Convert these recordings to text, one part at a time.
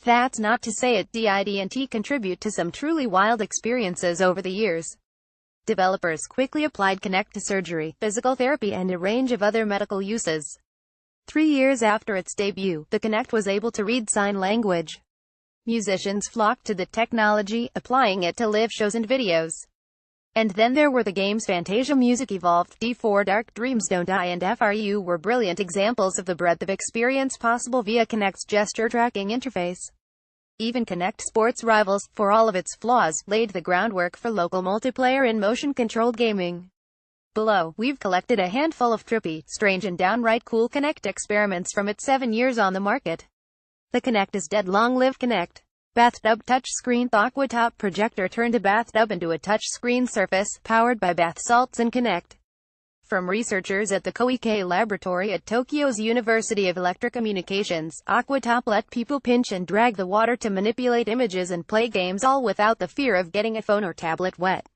That's not to say it didn't contribute to some truly wild experiences over the years. Developers quickly applied Kinect to surgery, physical therapy and a range of other medical uses. 3 years after its debut, the Kinect was able to read sign language. Musicians flocked to the technology, applying it to live shows and videos. And then there were the games Fantasia Music Evolved, D4 Dark Dreams Don't Die and FRU were brilliant examples of the breadth of experience possible via Kinect's gesture tracking interface. Even Kinect Sports Rivals, for all of its flaws, laid the groundwork for local multiplayer in motion-controlled gaming. Below, we've collected a handful of trippy, strange and downright cool Kinect experiments from its 7 years on the market. The Kinect is dead. Long live Kinect. Bathtub touchscreen. Aquatop projector turned a bathtub into a touchscreen surface, powered by bath salts and Kinect. From researchers at the Koike Laboratory at Tokyo's University of Electrocommunications, Aquatop let people pinch and drag the water to manipulate images and play games, all without the fear of getting a phone or tablet wet.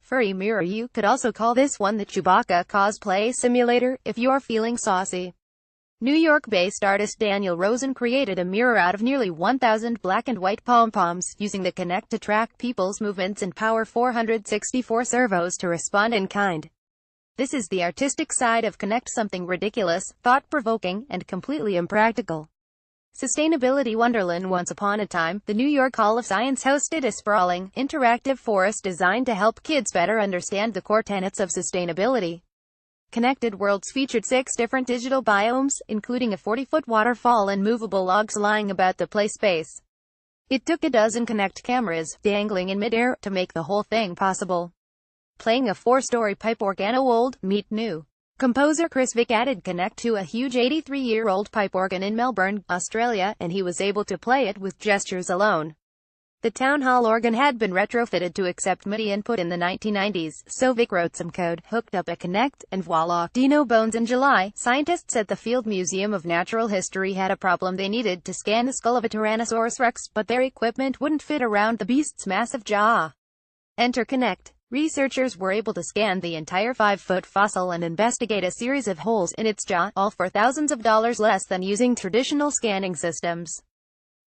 Furry mirror. You could also call this one the Chewbacca cosplay simulator, if you're feeling saucy. New York-based artist Daniel Rosen created a mirror out of nearly 1,000 black and white pom-poms, using the Kinect to track people's movements and power 464 servos to respond in kind. This is the artistic side of Kinect, something ridiculous, thought-provoking, and completely impractical. Sustainability wonderland. Once upon a time, the New York Hall of Science hosted a sprawling, interactive forest designed to help kids better understand the core tenets of sustainability. Connected Worlds featured 6 different digital biomes, including a 40-foot waterfall and movable logs lying about the play space. It took a dozen Kinect cameras, dangling in midair, to make the whole thing possible. Playing a 4-story pipe organ. Old, meet new. Composer Chris Vick added Kinect to a huge 83-year-old pipe organ in Melbourne, Australia, and he was able to play it with gestures alone. The town hall organ had been retrofitted to accept MIDI input in the 1990s, so Vic wrote some code, hooked up a Kinect, and voila, Dino Bones. In July, scientists at the Field Museum of Natural History had a problem. They needed to scan the skull of a Tyrannosaurus Rex, but their equipment wouldn't fit around the beast's massive jaw. Enter Kinect. Researchers were able to scan the entire 5-foot fossil and investigate a series of holes in its jaw, all for thousands of dollars less than using traditional scanning systems.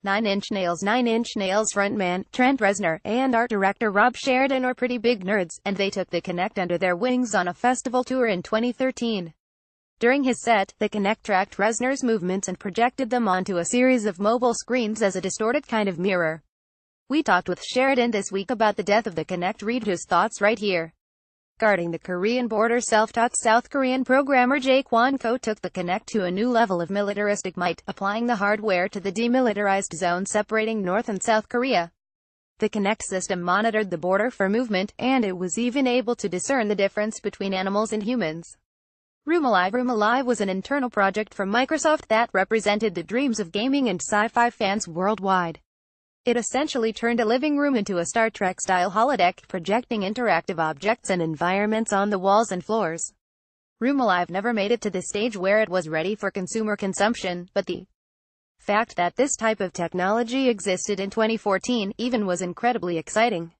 9 Inch Nails. 9 Inch Nails frontman, Trent Reznor, and art director Rob Sheridan are pretty big nerds, and they took the Kinect under their wings on a festival tour in 2013. During his set, the Kinect tracked Reznor's movements and projected them onto a series of mobile screens as a distorted kind of mirror. We talked with Sheridan this week about the death of the Kinect. Read his thoughts right here. Guarding the Korean border, self-taught South Korean programmer Jae Kwon-ko took the Kinect to a new level of militaristic might, applying the hardware to the demilitarized zone separating North and South Korea. The Kinect system monitored the border for movement, and it was even able to discern the difference between animals and humans. Room Alive. Room Alive was an internal project from Microsoft that represented the dreams of gaming and sci-fi fans worldwide. It essentially turned a living room into a Star Trek-style holodeck, projecting interactive objects and environments on the walls and floors. Room Alive never made it to the stage where it was ready for consumer consumption, but the fact that this type of technology existed in 2014 even was incredibly exciting.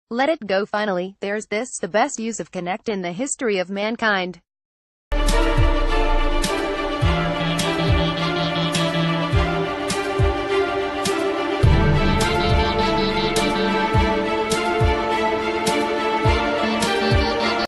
Let it go. Finally, there's this, the best use of Kinect in the history of mankind.